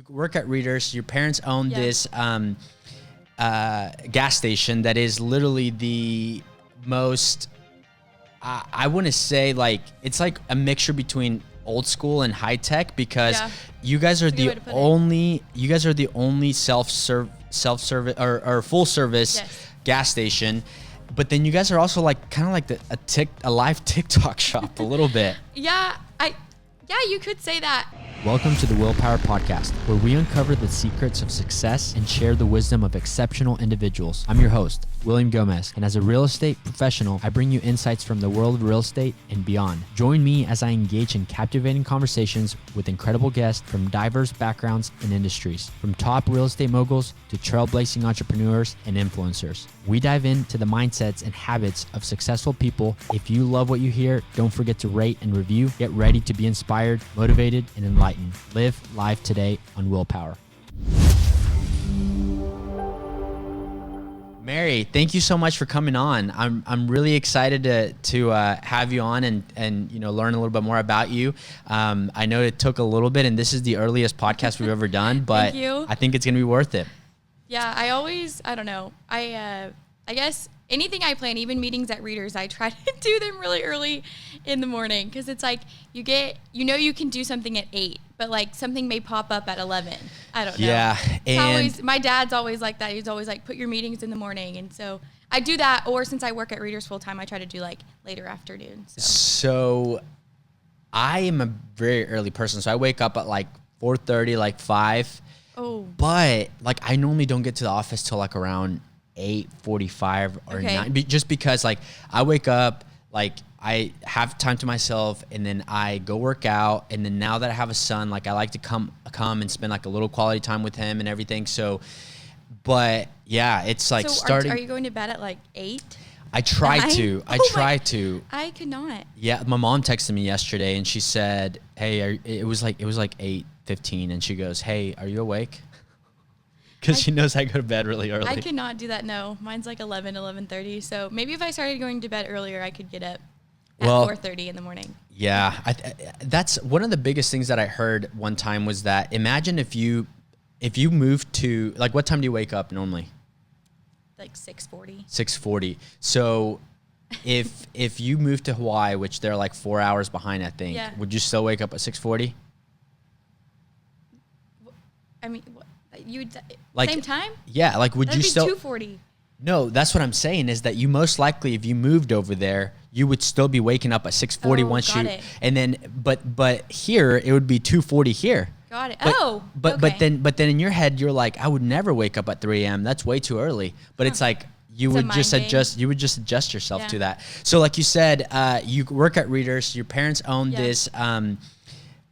you work at Readers. Your parents own this gas station that is literally the most, I want to say, like, it's like a mixture between old school and high tech, because you guys are the only self-service or full service gas station. But then you guys are also like kind of like a live TikTok shop a little bit. Yeah, you could say that. Welcome to the WillPower podcast, where we uncover the secrets of success and share the wisdom of exceptional individuals. I'm your host, William Gomez, and as a real estate professional, I bring you insights from the world of real estate and beyond. Join me as I engage in captivating conversations with incredible guests from diverse backgrounds and industries, from top real estate moguls to trailblazing entrepreneurs and influencers. We dive into the mindsets and habits of successful people. If you love what you hear, don't forget to rate and review. Get ready to be inspired, motivated, and enlightened. Live life today on WillPower. Mary, thank you so much for coming on. I'm really excited to have you on and learn a little bit more about you. I know it took a little bit, and this is the earliest podcast we've ever done, but I think it's gonna be worth it. Yeah, I don't know. I guess anything I plan, even meetings at Readers, I try to do them really early in the morning, because it's like you can do something at 8, but like something may pop up at 11. I don't know. Yeah, and my dad's always like that. He's always like, put your meetings in the morning, and so I do that. Or since I work at Readers full time, I try to do like later afternoon. So I am a very early person, so I wake up at like 4:30, like 5. Oh. But like I normally don't get to the office till like around 8:45 or 9, just because like I wake up, like I have time to myself, and then I go work out, and then now that I have a son, like I like to come and spend like a little quality time with him and everything. So, but yeah, it's like starting. Are you going to bed at like 8? I try to. I could not. Yeah, my mom texted me yesterday, and she said, "Hey, it was like 8:15, and she goes, "Hey, are you awake?" Because she knows I go to bed really early. I could not do that, no. Mine's like 11:30. So maybe if I started going to bed earlier, I could get up at 4:30 in the morning. Yeah. That's one of the biggest things that I heard one time was that imagine if you moved to, like, what time do you wake up normally? Like 6:40. 6:40. So if you moved to Hawaii, which they're like 4 hours behind, I think, would you still wake up at 6:40? I mean, you like same time? Yeah, like would you still 2:40? No, that's what I'm saying is that you most likely, if you moved over there, you would still be waking up at 6:40 once you, and then but here it would be 2:40 here. Got it. But then in your head you're like, I would never wake up at 3 a.m. That's way too early. But it's like you would just adjust yourself to that. So like you said, you work at Readers. Your parents own this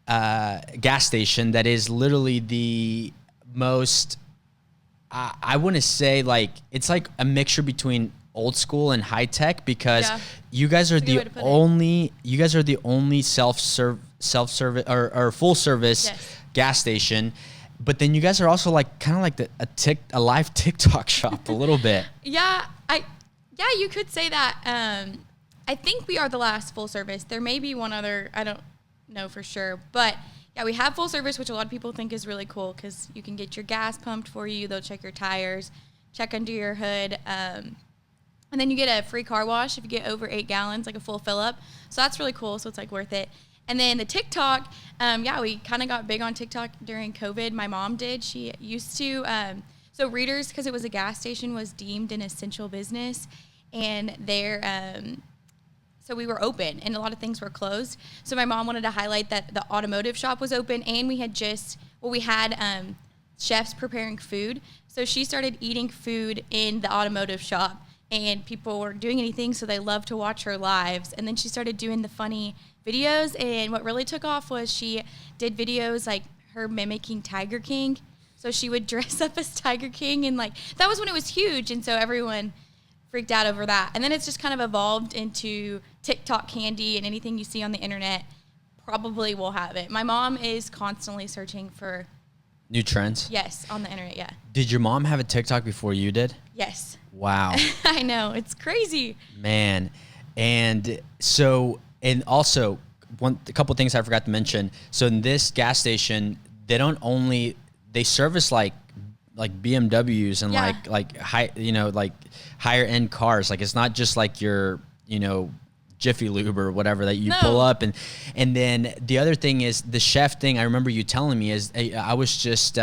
gas station that is literally the most, I want to say, like, it's like a mixture between old school and high tech, because you guys are the only self-service or full service gas station. But then you guys are also like kind of like a live TikTok shop a little bit. Yeah, you could say that. I think we are the last full service. There may be one other, I don't know for sure, but yeah, we have full service, which a lot of people think is really cool because you can get your gas pumped for you. They'll check your tires, check under your hood, and then you get a free car wash if you get over 8 gallons, like a full fill up. So that's really cool. So it's like worth it. And then the TikTok, we kind of got big on TikTok during COVID. My mom did. She used to. So Readers, because it was a gas station, was deemed an essential business, and so we were open, and a lot of things were closed. So my mom wanted to highlight that the automotive shop was open, and we had chefs preparing food. So she started eating food in the automotive shop, and people weren't doing anything, so they loved to watch her lives. And then she started doing the funny videos, and what really took off was she did videos like her mimicking Tiger King. So she would dress up as Tiger King, and like that was when it was huge, and so everyone freaked out over that. And then it's just kind of evolved into TikTok candy, and anything you see on the internet probably will have it. My mom is constantly searching for new trends. Yes, on the internet, yeah. Did your mom have a TikTok before you did? Yes. Wow. I know, it's crazy. Man. And so, and also a couple things I forgot to mention. So in this gas station, they don't only they service like BMWs and Yeah. like high, like higher end cars. Like it's not just like your, Jiffy Lube or whatever that you pull up. And then the other thing is the chef thing. I remember you telling me is I was just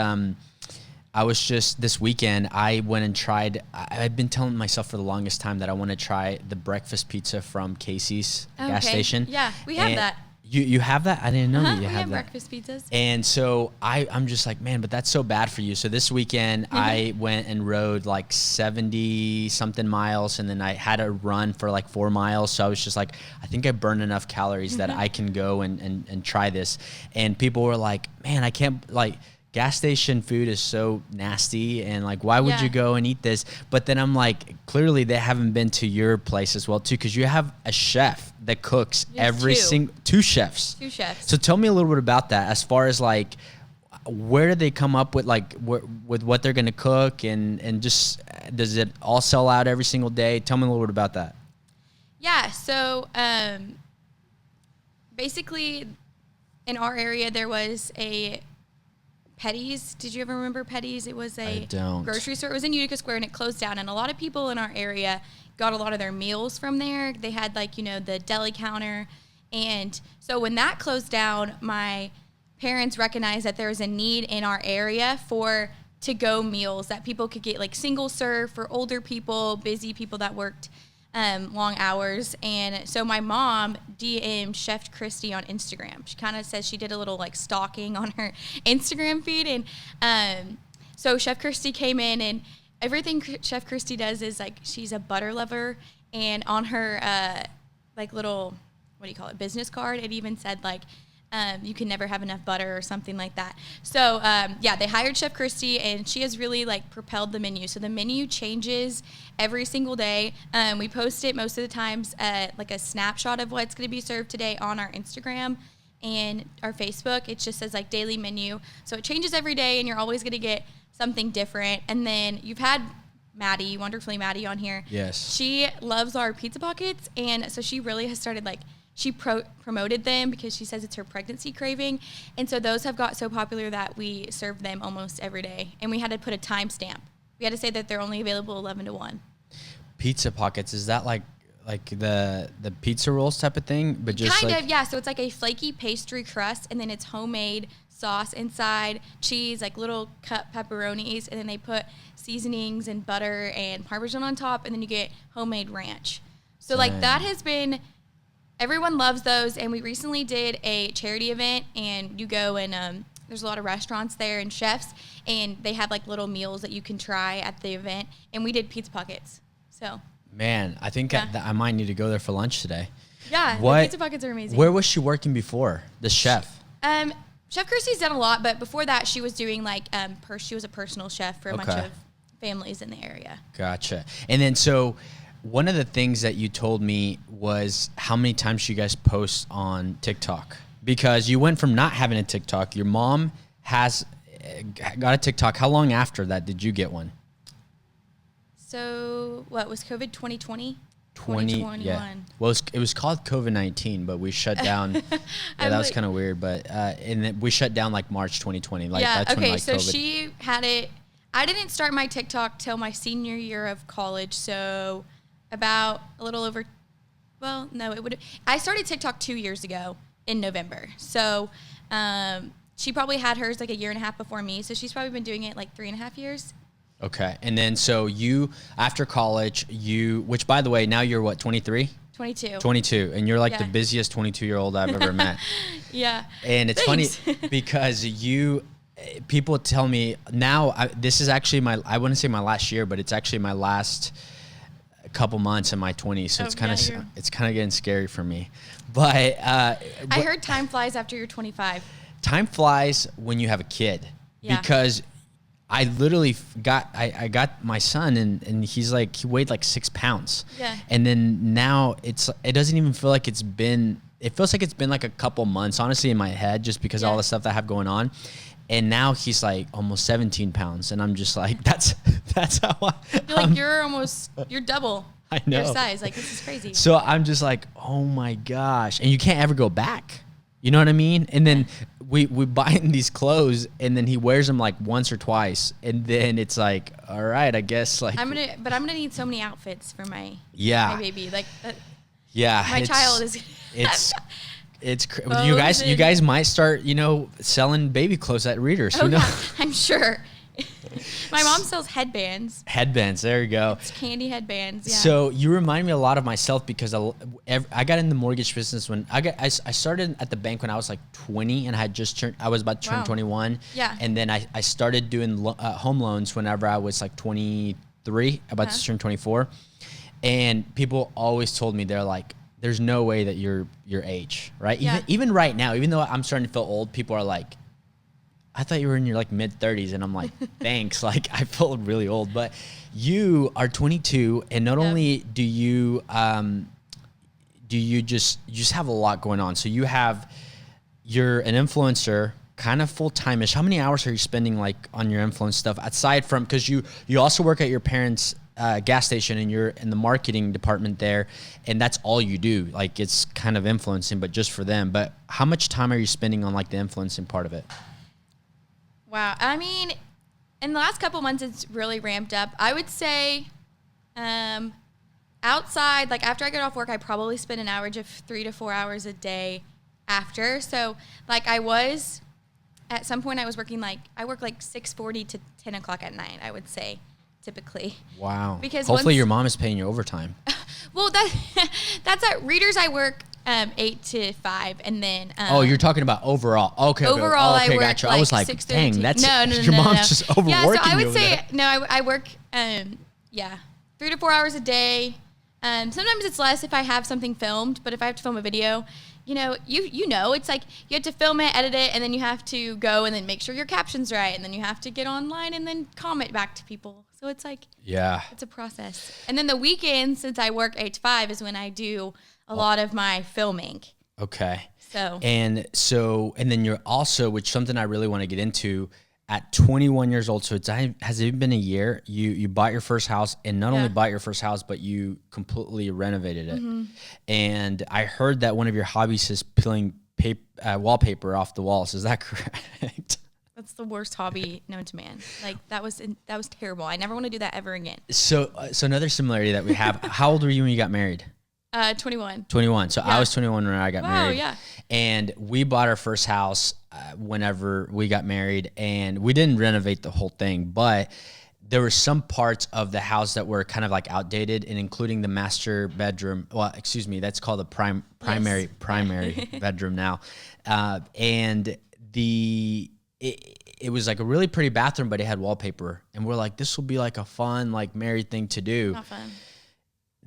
this weekend, I went and tried, I've been telling myself for the longest time that I want to try the breakfast pizza from Casey's gas station. Yeah, we have that. You have that? I didn't know that you we have that. breakfast pizzas. And so I'm just like, man, but that's so bad for you. So this weekend I went and rode like 70 something miles, and then I had to run for like 4 miles. So I was just like, I think I burned enough calories that I can go and try this. And people were like, man, I can't, like, gas station food is so nasty, and like, why would you go and eat this? But then I'm like, clearly they haven't been to your place as well too, because you have a chef that cooks every single, two chefs. So tell me a little bit about that, as far as like, where do they come up with like with what they're gonna cook, and just, does it all sell out every single day? Tell me a little bit about that. Yeah, so basically in our area there was a Petty's. Did you ever remember Petty's? It was a grocery store. It was in Utica Square, and it closed down. And a lot of people in our area got a lot of their meals from there. They had like, the deli counter. And so when that closed down, my parents recognized that there was a need in our area for to-go meals that people could get, like single serve for older people, busy people that worked long hours. And so my mom DM'd Chef Christy on Instagram. She kind of says she did a little like stalking on her Instagram feed. And so Chef Christy came in, and everything Chef Christy does is like, she's a butter lover. And on her like little, what do you call it, business card, it even said like, you can never have enough butter or something like that. So they hired Chef Christy, and she has really like propelled the menu. So the menu changes every single day. We post it most of the times like a snapshot of what's going to be served today on our Instagram and our Facebook. It just says like daily menu. So it changes every day, and you're always going to get something different. And then you've had Maddie, Wonderfully Maddie, on here. Yes. She loves our pizza pockets, and so she really has started like, she promoted them because she says it's her pregnancy craving. And so those have got so popular that we serve them almost every day. And we had to put a timestamp. We had to say that they're only available 11 to 1. Pizza pockets, is that like the pizza rolls type of thing? But just kind of, yeah. So it's like a flaky pastry crust, and then it's homemade sauce inside, cheese, like little cut pepperonis, and then they put seasonings and butter and Parmesan on top, and then you get homemade ranch. So like that has been... Everyone loves those, and we recently did a charity event, and you go and there's a lot of restaurants there and chefs, and they have like little meals that you can try at the event, and we did pizza pockets. So man, I think I might need to go there for lunch today. Yeah, the pizza pockets are amazing. Where was she working before, the chef? Chef Kirsty's done a lot, but before that she was doing like she was a personal chef for a bunch of families in the area. Gotcha. And then so one of the things that you told me was how many times you guys post on TikTok, because you went from not having a TikTok. Your mom has got a TikTok. How long after that did you get one? So what was COVID 2020? 2021. Yeah. Well, it was called COVID-19, but we shut down. Yeah, that was kind of weird. But and then we shut down like March 2020. Like yeah. That's okay. when, like, So COVID. she had it. I didn't start my TikTok till my senior year of college. So about a little over. Well, no, it would. I started TikTok 2 years ago in November. So she probably had hers like a year and a half before me. So she's probably been doing it like 3.5 years. Okay. And then so you, after college, which by the way, now you're what, 23? 22. 22. And you're like the busiest 22-year-old I've ever met. Yeah. And it's funny because people tell me now, this is actually I wouldn't say my last year, but it's actually my last couple months in my 20s. So it's kind of getting scary for me. But I heard time flies after you're 25. Time flies when you have a kid. Yeah. Because I literally got my son and he weighed like 6 pounds. Yeah. And then now it doesn't even feel like it feels like it's been like a couple months, honestly, in my head, just because of all the stuff that I have going on. And now he's like almost 17 pounds. And I'm just like, that's how you're double I know. your size. Like, this is crazy. So I'm just like, oh my gosh. And you can't ever go back. You know what I mean? And then we buy him these clothes, and then he wears them like once or twice, and then it's like, all right, I guess like I'm gonna need so many outfits for my baby. Like my child is. You guys might start selling baby clothes at Readers. Who knows? Yeah, I'm sure. My mom sells headbands. Headbands, there you go. It's candy headbands. Yeah. So you remind me a lot of myself because I got in the mortgage business when I started at the bank when I was like 20 and I was about to turn 21. Yeah. And then I started doing home loans whenever I was like 23, about to turn 24. And people always told me, they're like, there's no way that you're your age, right? Yeah. Even right now, even though I'm starting to feel old, people are like, I thought you were in your like mid 30s, and I'm like, thanks. Like I feel really old, but you are 22, and not only do you just have a lot going on. So you're an influencer, kind of full time-ish. How many hours are you spending like on your influence stuff aside from, because you also work at your parents' gas station and you're in the marketing department there, and that's all you do. Like it's kind of influencing, but just for them. But how much time are you spending on like the influencing part of it? Wow. I mean, in the last couple months, it's really ramped up. I would say outside, like after I get off work, I probably spend an average of 3 to 4 hours a day after. So like at some point I was working I work like 6:40 to 10 o'clock at night, I would say, typically. Wow. Because hopefully your mom is paying you overtime. Well, that's at Readers. I work 8 to 5, and then. You're talking about overall. Okay. Overall, okay, I work gotcha. I was like, dang, that's no, your mom's just overworking. Yeah, so I would say there. no. I work 3 to 4 hours a day. Sometimes it's less if I have something filmed, but if I have to film a video, it's like you have to film it, edit it, and then you have to go and then make sure your caption's right, and then you have to get online and then comment back to people. So it's like, it's a process. And then the weekends, since I work 8 to 5, is when I do a lot of my filming. Okay. So. And then you're also, which something I really want to get into, at 21 years old, so has it been a year, you bought your first house, and not only bought your first house, but you completely renovated it. Mm-hmm. And I heard that one of your hobbies is peeling wallpaper off the walls. Is that correct? That's the worst hobby known to man. Like that was terrible. I never want to do that ever again. So another similarity that we have, how old were you when you got married? 21. 21. So I was 21 when I got married. Wow, yeah. And we bought our first house whenever we got married, and we didn't renovate the whole thing, but there were some parts of the house that were kind of like outdated, and including the master bedroom. Well, excuse me, that's called the primary bedroom now. And it was like a really pretty bathroom, but it had wallpaper, and we're like, this will be like a fun, like married thing to do. Not fun.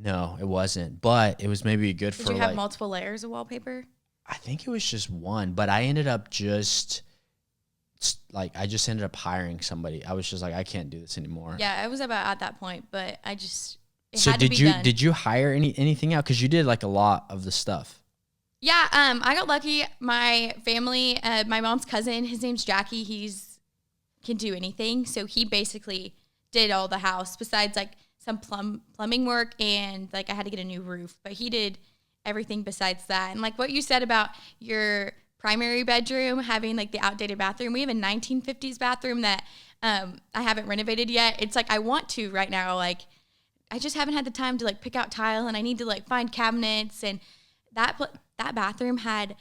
No, it wasn't, but it was maybe good for. Did you have multiple layers of wallpaper? I think it was just one, but I ended up I just ended up hiring somebody. I was just like, I can't do this anymore. Yeah, I was about at that point, but it so had to be done. Did you hire anything out? Because you did like a lot of the stuff. Yeah, I got lucky. My family, my mom's cousin, his name's Jackie. Can do anything, so he basically did all the house besides like some plumbing work, and like I had to get a new roof, but he did everything besides that. And like what you said about your primary bedroom having like the outdated bathroom, we have a 1950s bathroom that I haven't renovated yet. It's like I want to right now. Like I just haven't had the time to like pick out tile, and I need to like find cabinets, and that bathroom had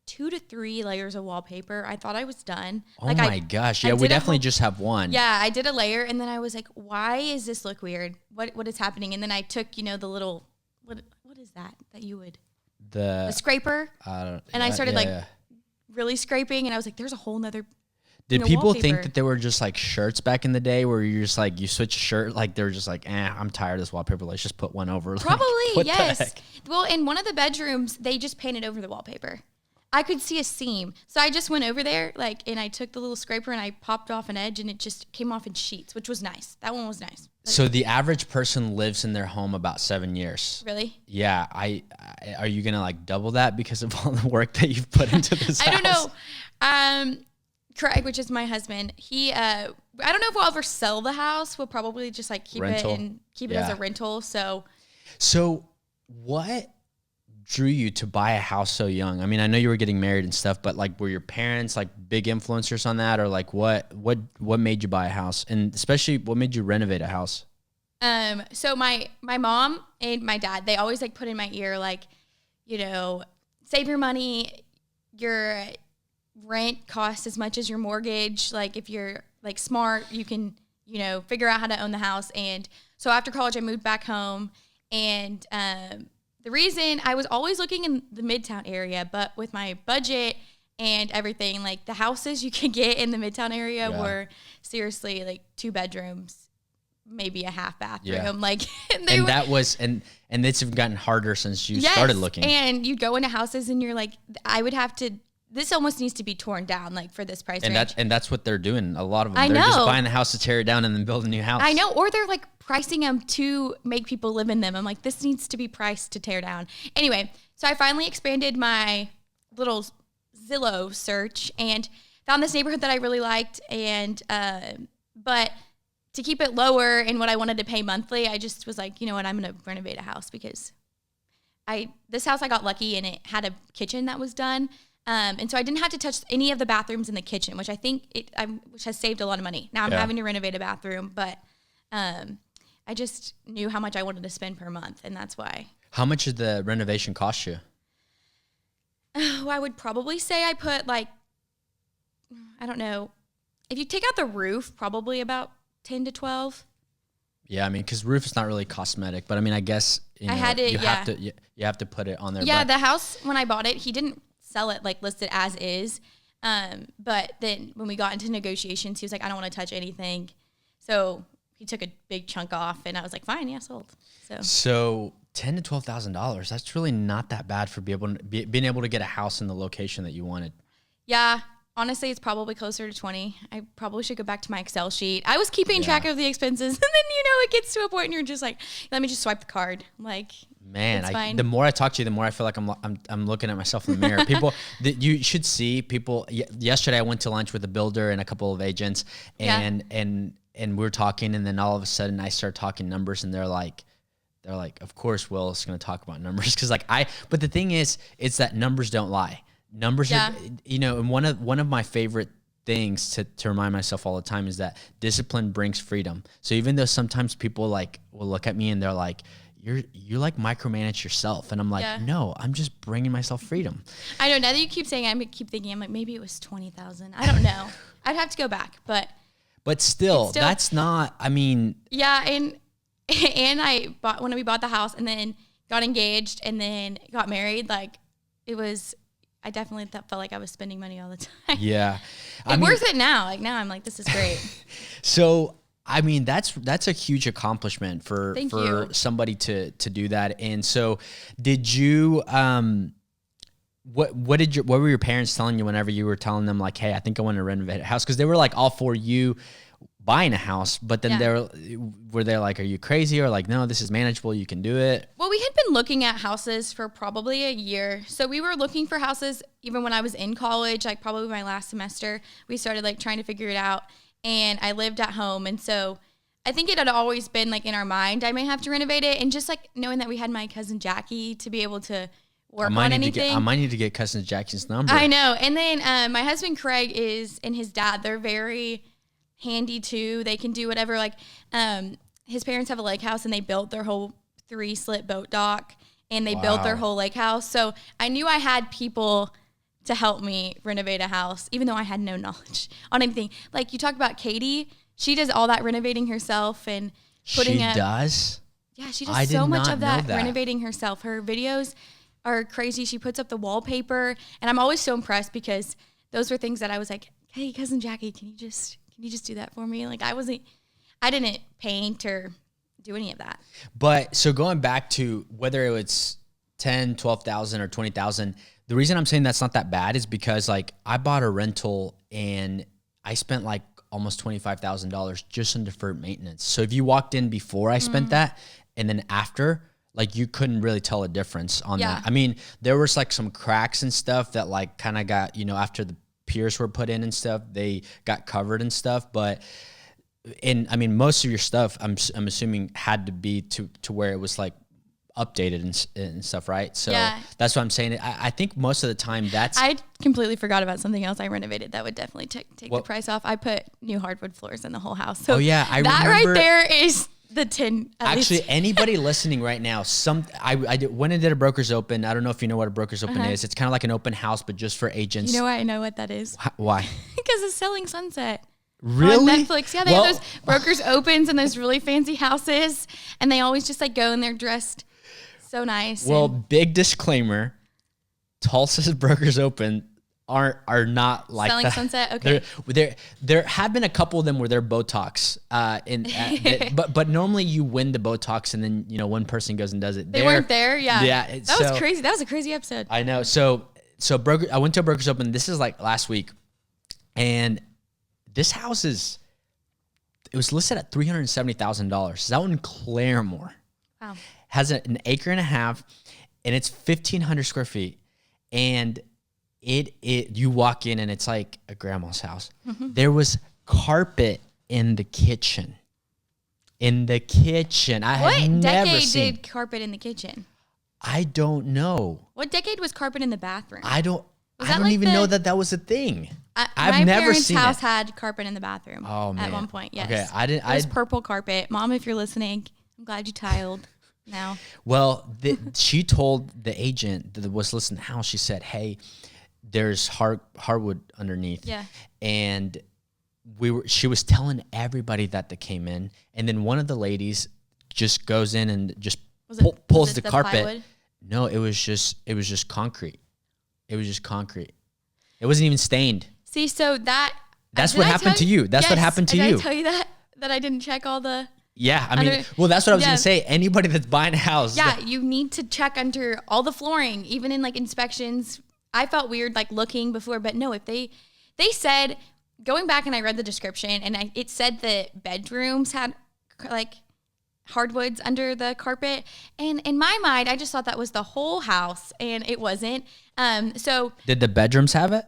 2 to 3 layers of wallpaper. I thought I was done. Oh my gosh. Yeah, we definitely just have one. Yeah, I did a layer, and then I was like, why is this look weird? What is happening? And then I took, the little, what is that you would? The scraper. I started really scraping, and I was like, there's a whole nother. Did people think that they were just like shirts back in the day where you're just like, you switch a shirt, like they were just like, I'm tired of this wallpaper. Let's just put one over. Probably, like, yes. Well, in one of the bedrooms, they just painted over the wallpaper. I could see a seam. So I just went over there, and I took the little scraper and I popped off an edge, and it just came off in sheets, which was nice. That one was nice. So the average person lives in their home about 7 years. Really? Yeah. Are you going to like double that because of all the work that you've put into this house? I don't know. Craig, which is my husband, I don't know if we'll ever sell the house. We'll probably just like keep it as a rental. So what drew you to buy a house so young? I mean, I know you were getting married and stuff, but like, were your parents like big influencers on that, or like what made you buy a house, and especially what made you renovate a house? So my mom and my dad, they always like put in my ear, like, you know, save your money. Your rent costs as much as your mortgage. Like, if you're like smart, you can, you know, figure out how to own the house. And so after college, I moved back home, and the reason I was always looking in the Midtown area, but with my budget and everything, like the houses you could get in the Midtown area were seriously like 2 bedrooms, maybe a half bathroom. Yeah. Like, and it's gotten harder since you started looking. And you go into houses and you're like, I would have to, this almost needs to be torn down, like, for this price range. And that's what they're doing. A lot of them. They're just buying the house to tear it down and then build a new house. I know. Or they're like pricing them to make people live in them. I'm like, this needs to be priced to tear down. Anyway, so I finally expanded my little Zillow search and found this neighborhood that I really liked. And, but to keep it lower in what I wanted to pay monthly, I just was like, you know what, I'm going to renovate a house, because this house I got lucky and it had a kitchen that was done. And so I didn't have to touch any of the bathrooms in the kitchen, which I think which has saved a lot of money. Now I'm having to renovate a bathroom, but I just knew how much I wanted to spend per month, and that's why. How much did the renovation cost you? Oh, I would probably say I put like, I don't know, if you take out the roof, probably about 10 to 12. Yeah, I mean, because roof is not really cosmetic, but I mean, I guess you have to put it on there. Yeah, the house, when I bought it, he didn't sell it like listed as is. But then when we got into negotiations, he was like, I don't want to touch anything. So he took a big chunk off, and I was like, fine, yeah, sold. So $10,000 to $12,000, that's really not that bad for being able to get a house in the location that you wanted. Yeah. Honestly, it's probably closer to 20. I probably should go back to my Excel sheet. I was keeping track of the expenses, and then, you know, it gets to a point and you're just like, let me just swipe the card. Like, man, it's fine. The more I talk to you, the more I feel like I'm looking at myself in the mirror. People, you should see people. Yesterday, I went to lunch with a builder and a couple of agents, and we were talking, and then all of a sudden, I start talking numbers, and they're like, of course, Will is going to talk about numbers, because but the thing is, it's that numbers don't lie. Numbers are, you know, and one of my favorite things to remind myself all the time is that discipline brings freedom. So even though sometimes people like will look at me and they're like, you like micromanage yourself, and I'm like, no, I'm just bringing myself freedom. I know. Now that you keep saying, I keep thinking, I'm like, maybe it was 20,000. I don't know. I'd have to go back, but still, that's not. I mean, yeah, and when we bought the house and then got engaged and then got married, like, it was. I definitely felt like I was spending money all the time. Yeah. It's worth it now. Like, now I'm like, this is great. So, I mean, that's a huge accomplishment for somebody to do that. And so did you, what were your parents telling you whenever you were telling them like, hey, I think I want to renovate a house? Cause they were like all for you buying a house, but then were they like, are you crazy? Or like, no, this is manageable, you can do it? Well, we had been looking at houses for probably a year. So we were looking for houses even when I was in college, like probably my last semester. We started like trying to figure it out, and I lived at home. And so I think it had always been like in our mind, I may have to renovate it. And just like knowing that we had my cousin Jackie to be able to work on anything. I might need to get cousin Jackie's number. I know. And then my husband Craig and his dad, they're very handy too. They can do whatever. Like his parents have a lake house, and they built their whole 3-slit boat dock, and they built their whole lake house. So I knew I had people to help me renovate a house, even though I had no knowledge on anything. Like you talk about Katie, she does all that renovating herself and putting up. She does? Yeah, she does so much of that renovating herself. Her videos are crazy. She puts up the wallpaper, and I'm always so impressed because those were things that I was like, hey, cousin Jackie, can you just do that for me? Like I didn't paint or do any of that. But so going back to whether it was 10, 12,000 or 20,000, the reason I'm saying that's not that bad is because like I bought a rental and I spent like almost $25,000 just in deferred maintenance. So if you walked in before I spent that and then after, like you couldn't really tell a difference on that. I mean, there was like some cracks and stuff that like kind of got, you know, after the piers were put in and stuff, they got covered and stuff. But I mean, most of your stuff, I'm assuming had to be to where it was like updated and stuff, right? So Yeah. that's what I'm saying. I think most of the time I completely forgot about something else I renovated that would definitely take the price off. I put new hardwood floors in the whole house. So I that remember, right there is the 10. Actually, anybody listening right now, went and did a broker's open. I don't know if you know what a broker's open is. It's kind of like an open house, but just for agents. You know why I know what that is? Why? Because it's Selling Sunset. Really? On Netflix. Yeah, they have those brokers opens in those really fancy houses, and they always just like go and they're dressed so nice. Well, big disclaimer, Tulsa's brokers open are not like Selling that. Sunset. Okay. There have been a couple of them where they're Botox, but normally you win the Botox and then one person goes and does it. They weren't there. Yeah. Yeah. That was crazy. That was a crazy episode. I know. So I went to a broker's open. This is like last week, and this house it was listed at $370,000. It's out in Claremore. Wow. Has an acre and a half, and it's 1,500 square feet. And you walk in and it's like a grandma's house. Mm-hmm. There was carpet in the kitchen. What decade did carpet in the kitchen? I don't know. What decade was carpet in the bathroom? I don't even know that was a thing. I've never seen it. My parents' house had carpet in the bathroom. Oh, man. At one point, yes. Okay, It was purple carpet. Mom, if you're listening, I'm glad you tiled now. Well, she told the agent that was listing the house, she said, hey, there's hardwood underneath. Yeah. And she was telling everybody that they came in, and then one of the ladies just goes in and just pulls the carpet. Plywood? No, it was just concrete. It was just concrete. It wasn't even stained. See, so that's what happened to you. That's what happened to you. Did I tell you that I didn't check all the... Yeah, I mean, that's what I was going to say. Anybody that's buying a house. Yeah, you need to check under all the flooring, even in like inspections. I felt weird like looking before, but no, if they said, going back and I read the description and it said that bedrooms had like hardwoods under the carpet. And in my mind, I just thought that was the whole house and it wasn't. So did the bedrooms have it?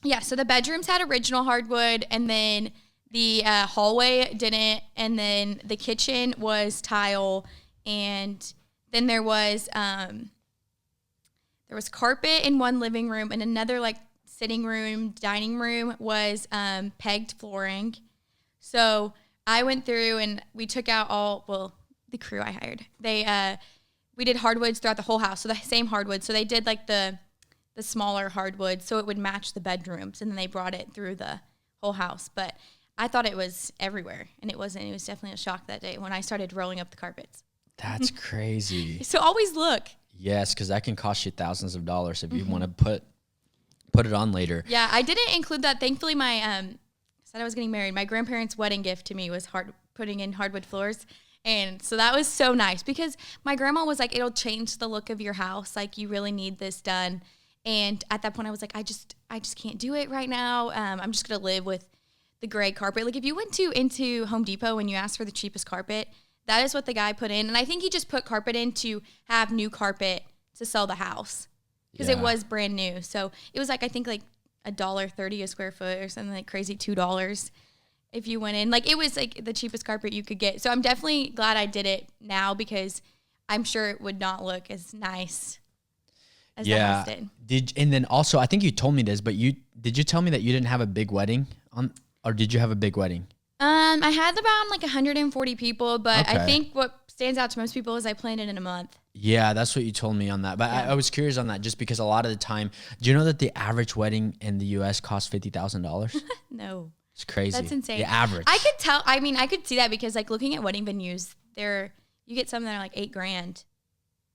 Yeah, so the bedrooms had original hardwood, and then the hallway didn't, and then the kitchen was tile, and then there was carpet in one living room, and another like sitting room, dining room was pegged flooring. So I went through and we took out the crew I hired. We did hardwoods throughout the whole house, so the same hardwood. So they did like the smaller hardwood so it would match the bedrooms, and then they brought it through the whole house. But I thought it was everywhere, and it wasn't. It was definitely a shock that day when I started rolling up the carpets. That's crazy. So always look. Yes, because that can cost you thousands of dollars if you want to put it on later. Yeah, I didn't include that. Thankfully, my said I was getting married. My grandparents' wedding gift to me was putting in hardwood floors. And so that was so nice because my grandma was like, it'll change the look of your house. Like, you really need this done. And at that point, I was like, I just can't do it right now. I'm just going to live with the gray carpet. Like, if you went into Home Depot and you asked for the cheapest carpet, that is what the guy put in. And I think he just put carpet in to have new carpet to sell the house because it was brand new. So it was like, I think like $1.30 a square foot or something like crazy, $2 if you went in. Like, it was like the cheapest carpet you could get. So I'm definitely glad I did it now because I'm sure it would not look as nice as the house did. And then also, I think you told me this, but did you tell me that you didn't have a big wedding or did you have a big wedding? I had about like 140 people, but I think what stands out to most people is I planned it in a month. Yeah, that's what you told me on that. But I was curious on that just because a lot of the time, do you know that the average wedding in the U.S. costs $50,000? No. It's crazy. That's insane. The average. I could tell. I mean, I could see that because like looking at wedding venues, you get some that are like $8,000.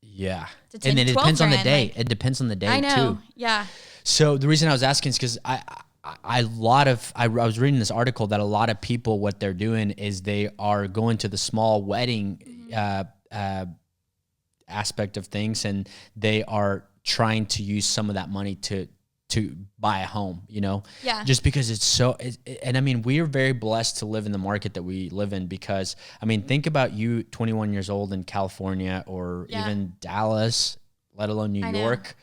Yeah. To 10, and then it depends on the day. Like, it depends on the day, I know. too. Yeah. So the reason I was asking is because I was reading this article that a lot of people, what they're doing is they are going to the small wedding aspect of things, and they are trying to use some of that money to buy a home, just because it's and I mean, we are very blessed to live in the market that we live in because, I mean, think about you 21 years old in California or even Dallas, let alone New York.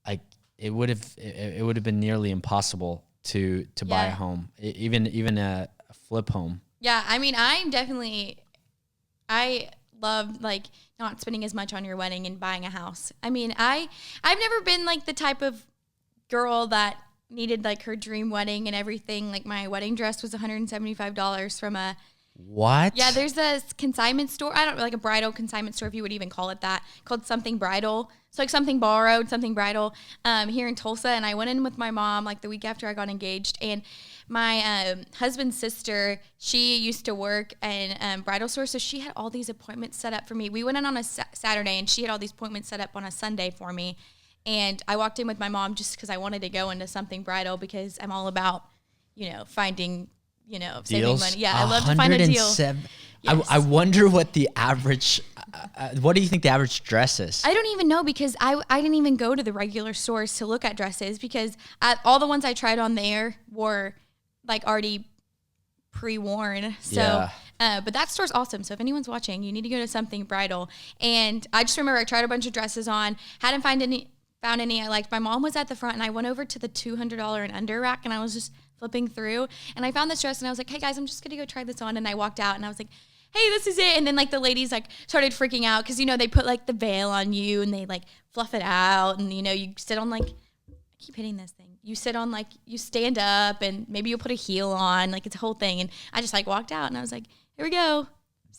Like, it would have been nearly impossible to buy a home, even a flip home. Yeah. I mean, I love like not spending as much on your wedding and buying a house. I mean, I've never been like the type of girl that needed like her dream wedding and everything. Like my wedding dress was $175 from a What? Yeah, there's a consignment store. I don't know, like a bridal consignment store, if you would even call it that, called Something Bridal. So like Something Borrowed, Something Bridal, here in Tulsa. And I went in with my mom like the week after I got engaged. And my husband's sister, she used to work in bridal store, so she had all these appointments set up for me. We went in on a Saturday, and she had all these appointments set up on a Sunday for me. And I walked in with my mom just because I wanted to go into Something Bridal because I'm all about, finding saving Deals? money. Yeah, I love to find a deal. Yes. I wonder what the average, what do you think the average dress is? I don't even know because I didn't even go to the regular stores to look at dresses because all the ones I tried on there were like already pre-worn. So, but that store's awesome. So if anyone's watching, you need to go to Something Bridal. And I just remember I tried a bunch of dresses on, hadn't found any I liked. My mom was at the front and I went over to the $200 and under rack and I was just flipping through and I found this dress and I was like, hey guys, I'm just going to go try this on. And I walked out and I was like, hey, this is it. And then like the ladies like started freaking out because, they put like the veil on you and they like fluff it out. And, you sit on like, I keep hitting this thing. You sit on like, you stand up and maybe you'll put a heel on, like it's a whole thing. And I just like walked out and I was like, here we go.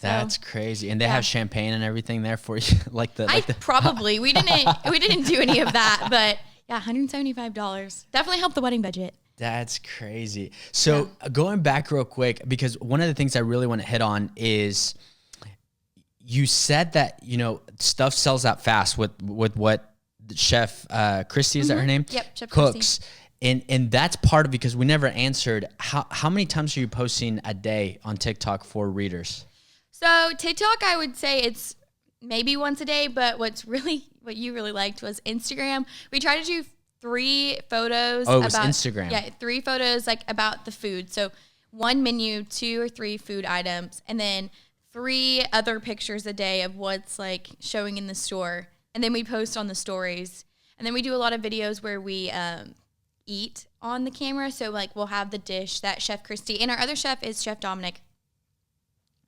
That's crazy. And they have champagne and everything there for you. Probably, we didn't do any of that, but yeah, $175. Definitely helped the wedding budget. That's crazy. So going back real quick, because one of the things I really want to hit on is you said that, stuff sells out fast with what Chef Christy, is that her name? Yep, Chef cooks. Christy. And that's part of, because we never answered, how many times are you posting a day on TikTok for readers? So TikTok, I would say it's maybe once a day, but what you really liked was Instagram. We try to do 3 photos. Oh, it was Instagram. Yeah, 3 photos like about the food. So 1 menu, 2 or 3 food items, and then 3 other pictures a day of what's like showing in the store. And then we post on the stories. And then we do a lot of videos where we eat on the camera. So like we'll have the dish that Chef Christy, and our other chef is Chef Dominic.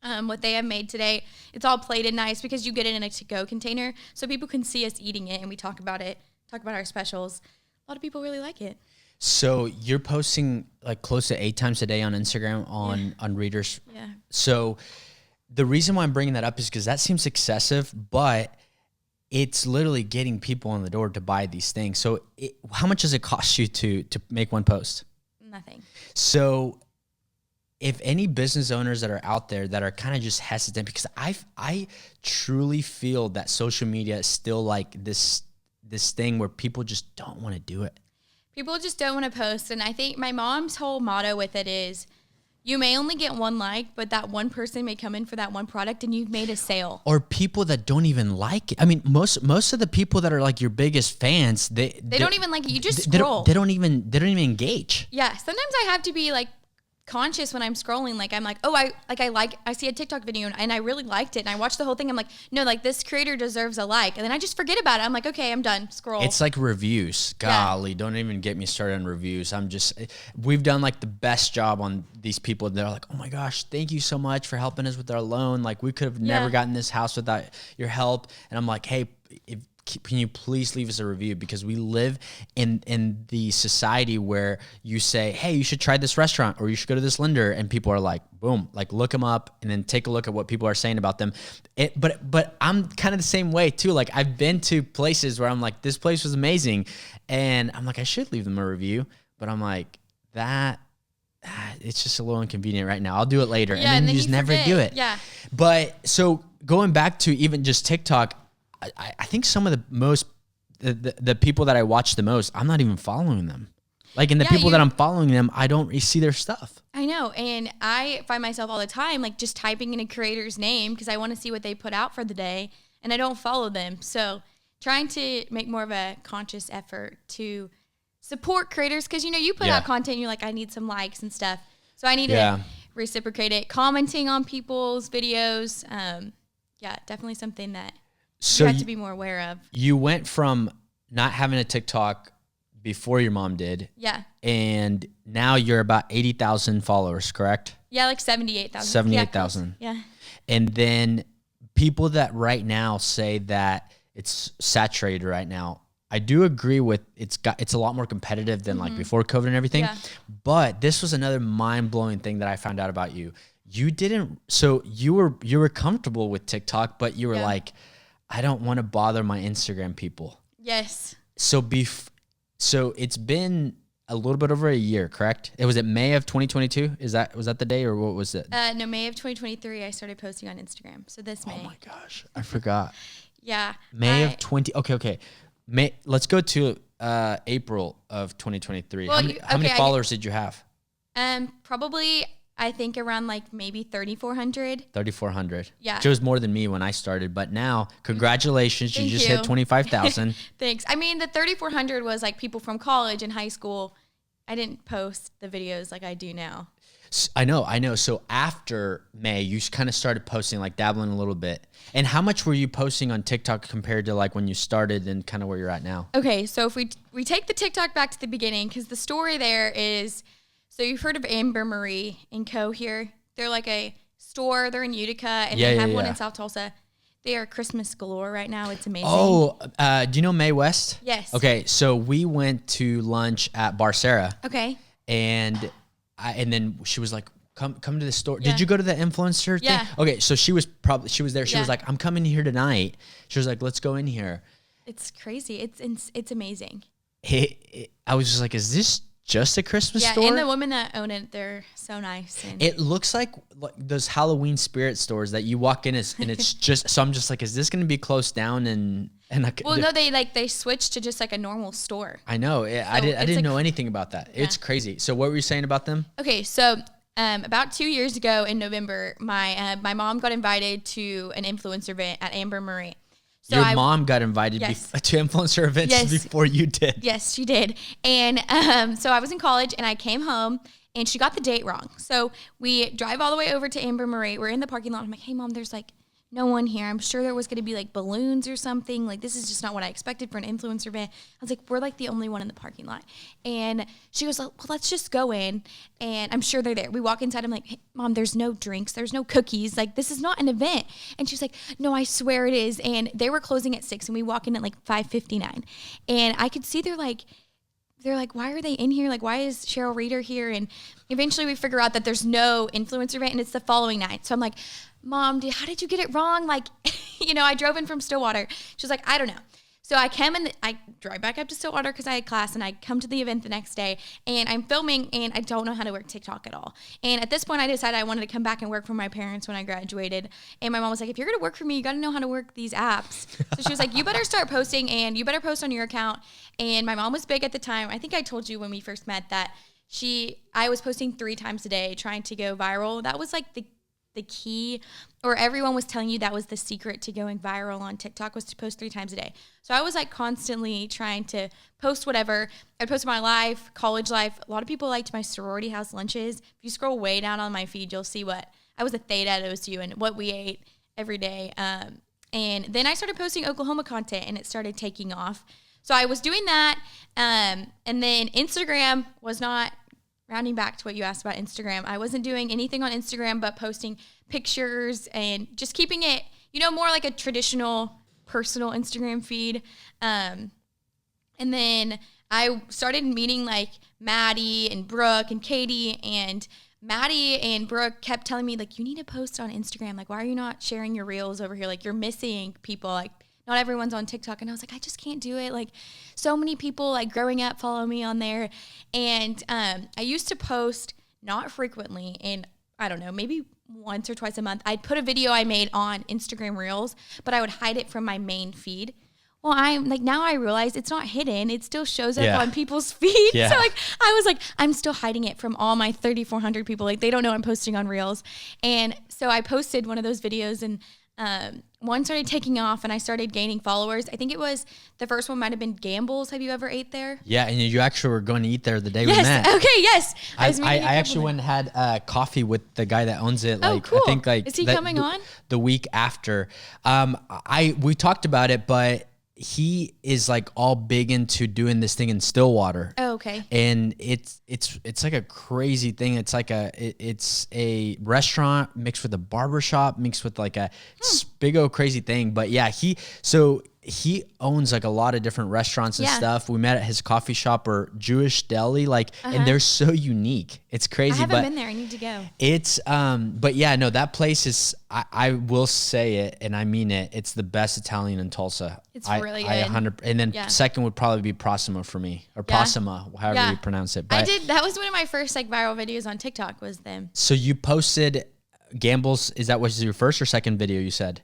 What they have made today, it's all plated nice because you get it in a to-go container so people can see us eating it and we talk about our specials. A lot of people really like it. So you're posting like close to 8 times a day on Instagram on readers. Yeah. So the reason why I'm bringing that up is because that seems excessive, but it's literally getting people in the door to buy these things. So how much does it cost you to make one post? Nothing. So if any business owners that are out there that are kind of just hesitant, because I truly feel that social media is still like this thing where people just don't want to do it. People just don't want to post. And I think my mom's whole motto with it is, you may only get 1 like, but that one person may come in for that one product and you've made a sale. Or people that don't even like it. I mean, most of the people that are like your biggest fans, they don't even like it. You just scroll. They don't even engage. Yeah. Sometimes I have to be like conscious when I'm scrolling. Like I'm like, oh, I see a TikTok video and I really liked it and I watched the whole thing. I'm like, no, like this creator deserves a like. And then I just forget about it. I'm like, okay, I'm done. Scroll. It's like reviews. Golly, don't even get me started on reviews. We've done like the best job on these people. They're like, oh my gosh, thank you so much for helping us with our loan. Like we could have never gotten this house without your help. And I'm like, hey, can you please leave us a review? Because we live in the society where you say, hey, you should try this restaurant or you should go to this lender. And people are like, boom, like look them up and then take a look at what people are saying about them. But I'm kind of the same way too. Like I've been to places where I'm like, this place was amazing. And I'm like, I should leave them a review. But I'm like, it's just a little inconvenient right now. I'll do it later. Yeah, and then you just never do it. Yeah. But so going back to even just TikTok, I think some of the people that I watch the most, I'm not even following them. Like, and the people that I'm following them, I don't see their stuff. I know. And I find myself all the time, like just typing in a creator's name because I want to see what they put out for the day and I don't follow them. So trying to make more of a conscious effort to support creators because, you put out content and you're like, I need some likes and stuff. So I need to reciprocate it. Commenting on people's videos. Definitely something that you have to be more aware of. You went from not having a TikTok before your mom did. Yeah. And now you're about 80,000 followers, correct? Yeah, like 78,000. 78,000. Yeah. And then people that right now say that it's saturated right now, I do agree with it's a lot more competitive than like before COVID and everything. Yeah. But this was another mind-blowing thing that I found out about you. You were comfortable with TikTok, but you were like, I don't want to bother my Instagram people. Yes. So it's been a little bit over a year, correct? Was it May of 2022? Was that the day, or what was it? No, May of 2023. I started posting on Instagram. So this May. Oh my gosh, I forgot. Yeah. May of 20. Okay. May. Let's go to April of 2023. Well, how many followers did you have? Probably, I think around like maybe 3,400. 3,400. Yeah. Which was more than me when I started, but now congratulations, you just hit 25,000. Thanks. I mean, the 3,400 was like people from college and high school. I didn't post the videos like I do now. I know. So after May, you kind of started posting, like dabbling a little bit. And how much were you posting on TikTok compared to like when you started and kind of where you're at now? Okay, so if we take the TikTok back to the beginning, because the story there is, so you've heard of Amber Marie and Co. here. They're like a store. They're in Utica, and they have one in South Tulsa. They are Christmas galore right now. It's amazing. Oh, do you know Mae West? Yes. Okay, so we went to lunch at Bar Sarah. Okay. And then she was like, come to the store. Yeah. Did you go to the influencer thing? Yeah. Okay, so she was there. She was like, I'm coming here tonight. She was like, let's go in here. It's crazy. It's amazing. I was just like, is this just a Christmas store? Yeah, and the women that own it, they're so nice. And it looks like those Halloween spirit stores that you walk in and it's just, so I'm just like, is this going to be closed down? Well, no, they switched to just like a normal store. I know. I didn't know anything about that. Yeah. It's crazy. So what were you saying about them? Okay, so about 2 years ago in November, my mom got invited to an influencer event at Amber Marie. So Your mom got invited to influencer events before you did. Yes, she did. And so I was in college and I came home and she got the date wrong. So we drive all the way over to Amber Marie. We're in the parking lot. I'm like, hey, Mom, there's like no one here. I'm sure there was going to be like balloons or something. Like, this is just not what I expected for an influencer event. I was like, we're like the only one in the parking lot. And she goes, well, let's just go in. And I'm sure they're there. We walk inside. I'm like, hey, Mom, there's no drinks. There's no cookies. Like, this is not an event. And she's like, no, I swear it is. And they were closing at 6 and we walk in at like 5:59. And I could see they're like, why are they in here? Like, why is Cheryl Reeder here? And eventually we figure out that there's no influencer event and it's the following night. So I'm like, Mom, how did you get it wrong? Like, I drove in from Stillwater. She was like, I don't know. So I drive back up to Stillwater because I had class, and I come to the event the next day, and I'm filming, and I don't know how to work TikTok at all. And at this point, I decided I wanted to come back and work for my parents when I graduated. And my mom was like, if you're going to work for me, you got to know how to work these apps. So she was like, you better start posting, and you better post on your account. And my mom was big at the time. I think I told you when we first met that I was posting 3 times a day trying to go viral. That was like the key, or everyone was telling you that was the secret to going viral on TikTok, was to post 3 times a day. So I was like constantly trying to post whatever. I'd post my life, college life. A lot of people liked my sorority house lunches. If you scroll way down on my feed, you'll see I was a theta at OSU and what we ate every day. And then I started posting Oklahoma content, and it started taking off. So I was doing that. And then Instagram was not, rounding back to what you asked about Instagram, I wasn't doing anything on Instagram but posting pictures and just keeping it, more like a traditional personal Instagram feed. And then I started meeting like Maddie and Brooke and Katie, and Maddie and Brooke kept telling me, like, you need to post on Instagram. Like, why are you not sharing your reels over here? Like, you're missing people. Like, not everyone's on TikTok. And I was like, I just can't do it. Like, so many people like growing up follow me on there. And I used to post not frequently, and I don't know, maybe once or twice a month. I'd put a video I made on Instagram Reels, but I would hide it from my main feed. Well, now I realize it's not hidden. It still shows up on people's feed. Yeah. So I was like, I'm still hiding it from all my 3,400 people. Like, they don't know I'm posting on Reels. And so I posted one of those videos, and one started taking off, and I started gaining followers. I think it was, the first one might have been Gamble's. Have you ever ate there? Yeah, and you actually were going to eat there the day we met. Okay, yes. I actually went and had coffee with the guy that owns it. Like, cool. I think, like, is he coming on? The week after. We talked about it, but he is like all big into doing this thing in Stillwater. Oh, okay. And it's like a crazy thing. It's like it's a restaurant mixed with a barbershop mixed with like a big old crazy thing. But yeah, he owns like a lot of different restaurants and stuff. We met at his coffee shop or Jewish deli, like, and they're so unique. It's crazy. I haven't been there. I need to go. It's, but yeah, no, that place is, I will say it and I mean it. It's the best Italian in Tulsa. It's really good. 100, and then second would probably be Prossima for me, or Prossima, however you pronounce it. But that was one of my first like viral videos on TikTok was them. So you posted Gambles. Is that was your first or second video you said?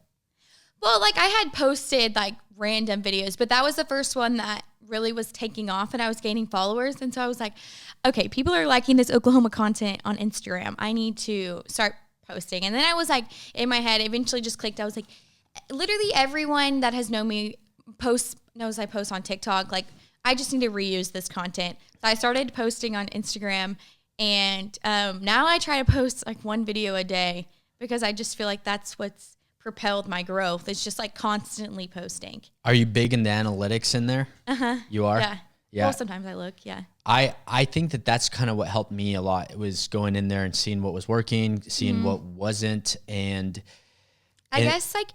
Well, like I had posted like random videos, but that was the first one that really was taking off and I was gaining followers. And so I was like, okay, people are liking this Oklahoma content on Instagram. I need to start posting. And then I was like, in my head, eventually just clicked. I was like, literally everyone that has known me knows I post on TikTok. Like I just need to reuse this content. So I started posting on Instagram and now I try to post like one video a day because I just feel like that's what's propelled my growth. It's just like constantly posting. Are you big in the analytics in there? You are? Yeah. Well, sometimes I look, I think that's kind of what helped me a lot. It was going in there and seeing what was working, seeing what wasn't. And I guess like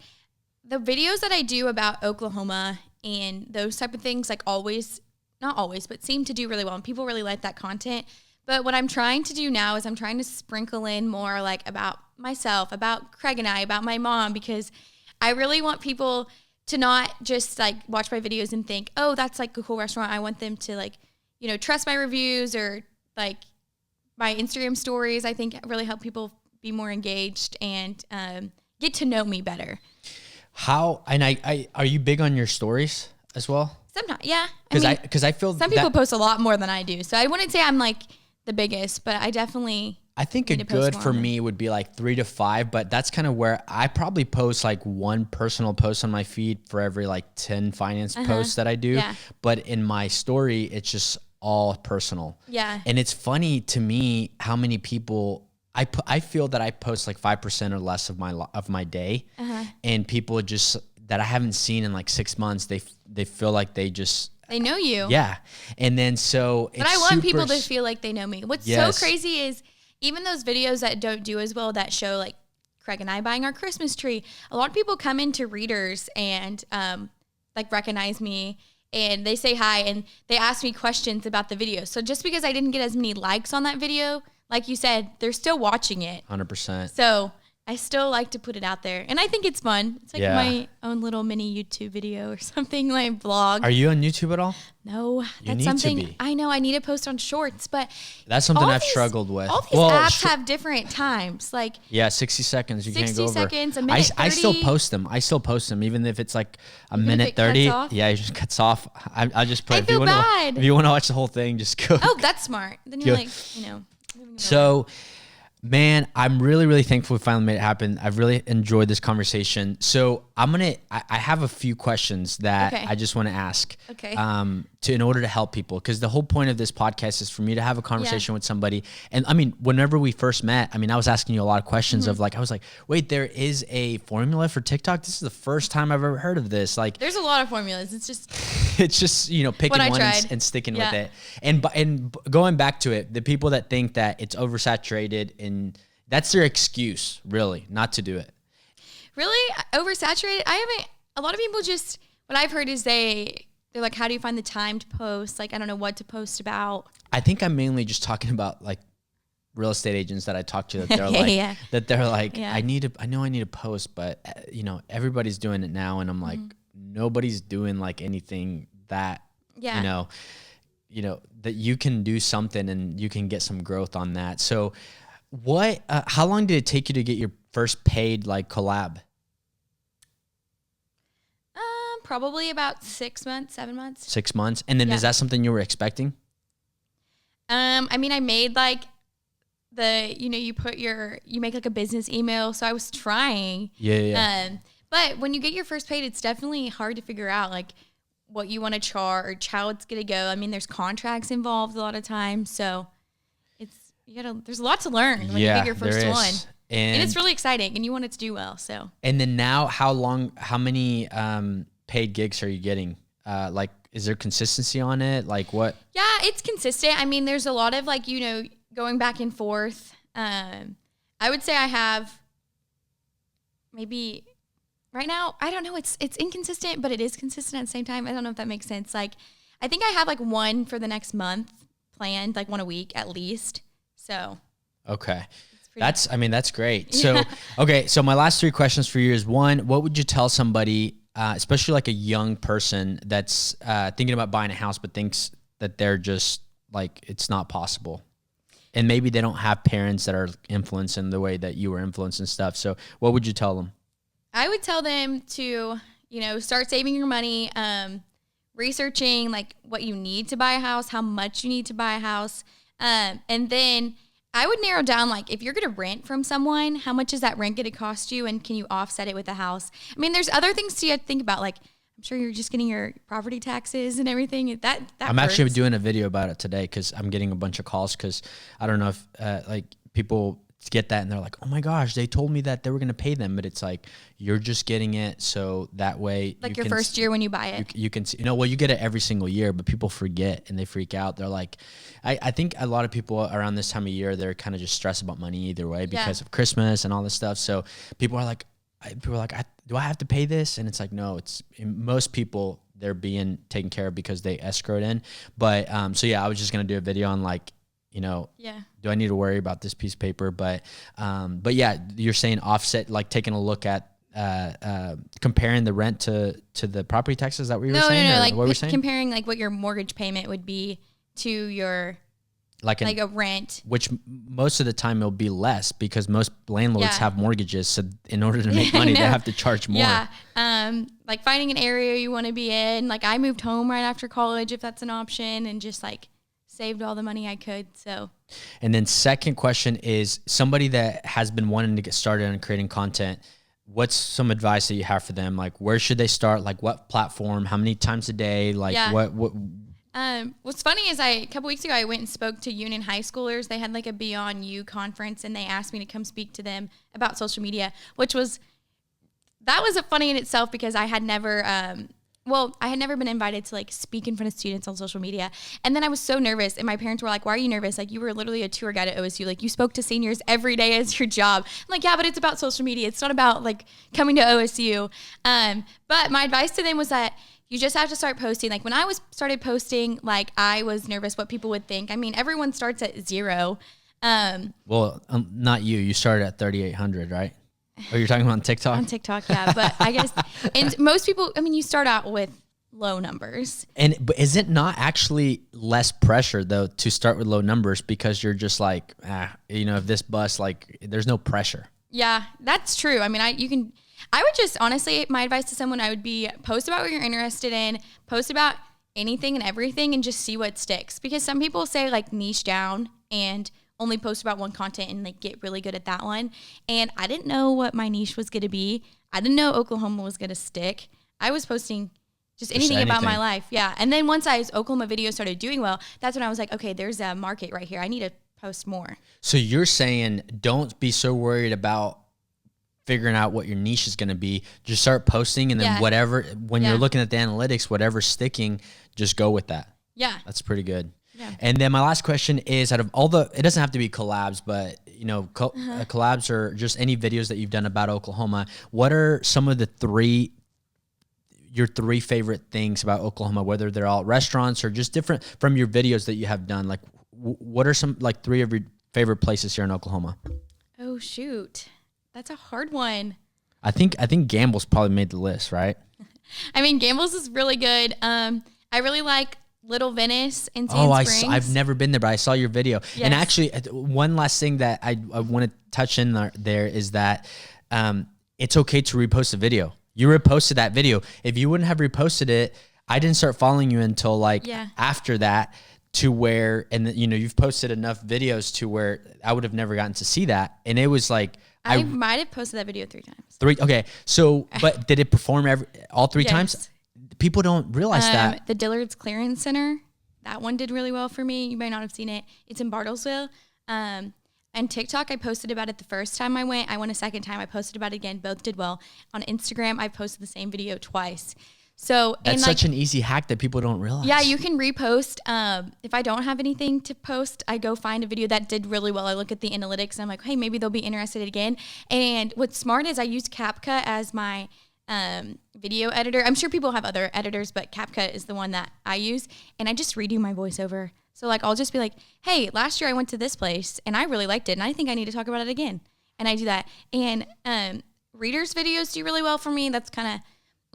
the videos that I do about Oklahoma and those type of things, like not always, but seem to do really well. And people really like that content. But what I'm trying to do now is I'm trying to sprinkle in more like about myself, about Craig and I, about my mom, because I really want people to not just like watch my videos and think, oh, that's like a cool restaurant. I want them to like, you know, trust my reviews or like my Instagram stories. I think really help people be more engaged and get to know me better. How, and I are you big on your stories as well? Sometimes, yeah. Because I feel some people post a lot more than I do. So I wouldn't say I'm like the biggest, but I think a good for me would be like 3 to 5, but that's kind of where I probably post like one personal post on my feed for every like 10 finance posts that I do. Yeah. But in my story, it's just all personal. Yeah. And it's funny to me how many people I feel that I post like 5% or less of my day, and people just that I haven't seen in like 6 months, they feel like they know you. Yeah. And then but I want people to feel like they know me. What's so crazy is even those videos that don't do as well that show like Craig and I buying our Christmas tree, a lot of people come into readers and like recognize me and they say hi and they ask me questions about the video. So just because I didn't get as many likes on that video, like you said, they're still watching it. 100%. So I still like to put it out there. And I think it's fun. It's like my own little mini YouTube video or something, like vlog. Are you on YouTube at all? No. That's something I know I need to post on Shorts, but that's something I've struggled with. All these apps have different times. Like 60 seconds. You can't go over. 60 seconds, a minute 30. I still post them. Even if it's like a minute 30. Yeah, it just cuts off. I just put if you want to watch the whole thing, just go. Oh, that's smart. Then you're like, you know. So man, I'm really, really thankful we finally made it happen. I've really enjoyed this conversation. So I have a few questions that I just want to ask in order to help people. Because the whole point of this podcast is for me to have a conversation with somebody. And I mean, whenever we first met, I was asking you a lot of questions of like, I was like, wait, there is a formula for TikTok? This is the first time I've ever heard of this. Like, there's a lot of formulas. It's just, picking one and sticking with it. And going back to it, the people that think that it's oversaturated and that's their excuse, really, not to do it. Really? Oversaturated? A lot of people just, what I've heard is they're like, how do you find the time to post? Like, I don't know what to post about. I think I'm mainly just talking about like real estate agents that I talk to that they're like, I know I need to post, but everybody's doing it now. And I'm like, nobody's doing like anything that, that you can do something and you can get some growth on that. So how long did it take you to get your first paid like collab? Probably about 6 months, 7 months. 6 months. And then is that something you were expecting? I made like you make like a business email. So I was trying. Yeah. But when you get your first paid, it's definitely hard to figure out like what you want to charge, how it's going to go. There's contracts involved a lot of times. So there's a lot to learn when you get your first one. And it's really exciting and you want it to do well. So. And then now how many paid gigs are you getting? Like, is there consistency on it? Like what? Yeah, it's consistent. I mean, there's a lot of like, going back and forth. I would say I have maybe right now, I don't know. It's inconsistent, but it is consistent at the same time. I don't know if that makes sense. Like, I think I have like one for the next month planned, like one a week at least. So. Okay. That's great. So, okay. So my last 3 questions for you is, one, what would you tell somebody, especially like a young person that's thinking about buying a house, but thinks that they're just like, it's not possible. And maybe they don't have parents that are influencing the way that you were influencing stuff. So what would you tell them? I would tell them to, start saving your money, researching like what you need to buy a house, how much you need to buy a house. And then I would narrow down, like, if you're going to rent from someone, how much is that rent going to cost you? And can you offset it with a house? I mean, there's other things to think about. Like, I'm sure you're just getting your property taxes and everything. That I'm hurts. actually doing a video about it today because I'm getting a bunch of calls because I don't know if like people get that and they're like, oh my gosh, they told me that they were going to pay them, but it's like, you're just getting it so that way, like your first year when you buy it, you can see, well, you get it every single year, but people forget and they freak out. They're like, I think a lot of people around this time of year, they're kind of just stressed about money either way because of Christmas and all this stuff. So people are like, do I have to pay this? And it's like, no, most people, they're being taken care of because they escrowed in. But so yeah, I was just going to do a video on like, do I need to worry about this piece of paper? But yeah, you're saying offset, like taking a look at comparing the rent to the property taxes. Is that what you were saying? No, like what were you saying? Comparing like what your mortgage payment would be to your like a rent, which most of the time it'll be less because most landlords have mortgages. So in order to make money, they have to charge more. Yeah. Like finding an area you want to be in. Like I moved home right after college, if that's an option, and just like saved all the money I could. So. And then second question is, somebody that has been wanting to get started on creating content, what's some advice that you have for them? Like, where should they start? Like, what platform? How many times a day? Like, what? What's funny is a couple weeks ago, I went and spoke to Union high schoolers. They had like a Beyond You conference, and they asked me to come speak to them about social media, that was funny in itself because I had never, I had never been invited to like speak in front of students on social media. And then I was so nervous, and my parents were like, why are you nervous? Like, you were literally a tour guide at OSU. Like, you spoke to seniors every day as your job. I'm like, yeah, but it's about social media. It's not about like coming to OSU. But my advice to them was that you just have to start posting. Like when I started posting, like I was nervous what people would think. I mean, everyone starts at 0. Not you. You started at 3,800, right? Oh, you're talking about on TikTok? On TikTok, yeah. But I guess, and most people, I mean, you start out with low numbers. But is it not actually less pressure though to start with low numbers because you're just like, if this bus, like there's no pressure. Yeah, that's true. I mean, I would just honestly, my advice to someone, I would be post about what you're interested in, post about anything and everything, and just see what sticks. Because some people say like niche down and only post about one content and like get really good at that one. And I didn't know what my niche was going to be. I didn't know Oklahoma was going to stick. I was posting just anything about my life. Yeah. And then once Oklahoma videos started doing well, that's when I was like, okay, there's a market right here. I need to post more. So you're saying don't be so worried about figuring out what your niche is going to be. Just start posting, and then whatever, when you're looking at the analytics, whatever's sticking, just go with that. Yeah. That's pretty good. Yeah. And then my last question is, out of all it doesn't have to be collabs, but collabs or just any videos that you've done about Oklahoma, what are some of your 3 favorite things about Oklahoma, whether they're all restaurants or just different from your videos that you have done? Like what are some, like 3 of your favorite places here in Oklahoma? Oh, shoot. That's a hard one. I think Gamble's probably made the list, right? I mean, Gamble's is really good. I really like Little Venice in Sand Springs. I've never been there, but I saw your video. Yes. And actually, one last thing that I want to touch in there is that it's okay to repost a video. You reposted that video. If you wouldn't have reposted it, I didn't start following you until after that, to where, and you've posted enough videos to where I would have never gotten to see that. And it was like, I might have posted that video 3 times. 3? Okay. So, but did it perform all 3 times? People don't realize that. The Dillard's Clearance Center, that one did really well for me. You may not have seen it. It's in Bartlesville. And TikTok, I posted about it the first time I went. I went a second time. I posted about it again. Both did well. On Instagram, I posted the same video twice. So that's such an easy hack that people don't realize. Yeah, you can repost. If I don't have anything to post, I go find a video that did really well. I look at the analytics and I'm like, hey, maybe they'll be interested again. And what's smart is I use CapCut as my video editor. I'm sure people have other editors, but CapCut is the one that I use. And I just redo my voiceover. So like, I'll just be like, hey, last year I went to this place and I really liked it. And I think I need to talk about it again. And I do that. And readers videos do really well for me. That's kind of,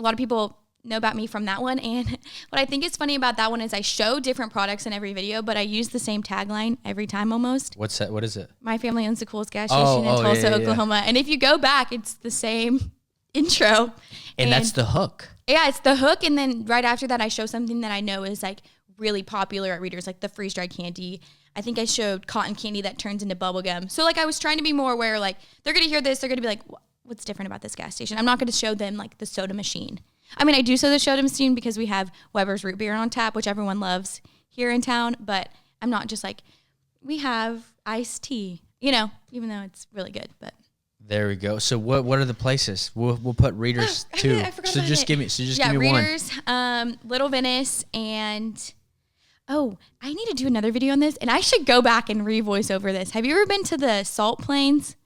a lot of people know about me from that one. And what I think is funny about that one is I show different products in every video, but I use the same tagline every time almost. What's that? What is it? My family owns the coolest gas station in Tulsa, Oklahoma. And if you go back, it's the same intro. And that's the hook. Yeah, it's the hook. And then right after that, I show something that I know is like really popular at readers, like the freeze-dried candy. I think I showed cotton candy that turns into bubble gum. So like I was trying to be more aware, like they're going to hear this, they're going to be like, what's different about this gas station? I'm not going to show them like the soda machine. I mean, I do show the soda machine because we have Weber's root beer on tap, which everyone loves here in town. But I'm not just like, we have iced tea, you know, even though it's really good. But there we go. So what are the places? We'll put readers too. So just give me readers, one. Little Venice, and I need to do another video on this, and I should go back and re-voice over this. Have you ever been to the Salt Plains?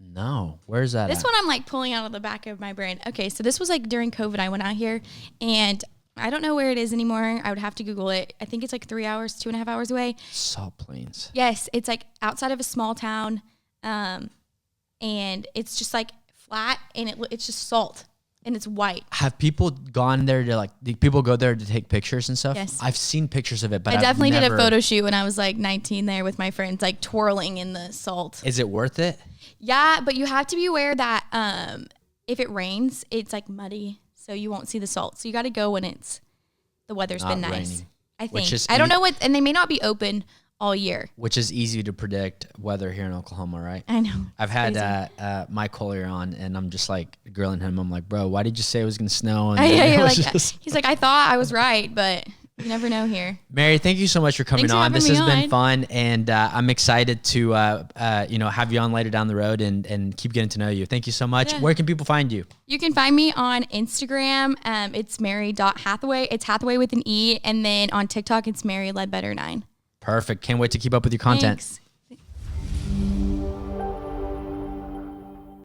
No. Where's that This at? one I'm like pulling out of the back of my brain. Okay, so this was like during COVID. I went out here, and I don't know where it is anymore. I would have to Google it. I think it's like 3 hours, 2.5 hours away. Salt Plains. Yes, it's like outside of a small town, and it's just like flat, and it's just salt, and it's white. Have people gone there to do people go there to take pictures and stuff? Yes. I've seen pictures of it, but I definitely did a photo shoot when I was like 19 there with my friends, like twirling in the salt. Is it worth it? Yeah, but you have to be aware that if it rains, it's like muddy, so you won't see the salt. So you got to go when the weather's Not been nice. raining. I think. I don't know and they may not be open all year. Which is easy to predict weather here in Oklahoma, right? I know. I've had Mike Collier on, and I'm just like grilling him. I'm like, bro, why did you say it was going to snow? And he's like, I thought I was right, but you never know here. Mary, thank you so much for coming on. This has been fun, and I'm excited to have you on later down the road and keep getting to know you. Thank you so much. Yeah. Where can people find you? You can find me on Instagram. It's Mary.Hathaway. It's Hathaway with an E. And then on TikTok, it's Mary Ledbetter 9. Perfect. Can't wait to keep up with your content. Thanks.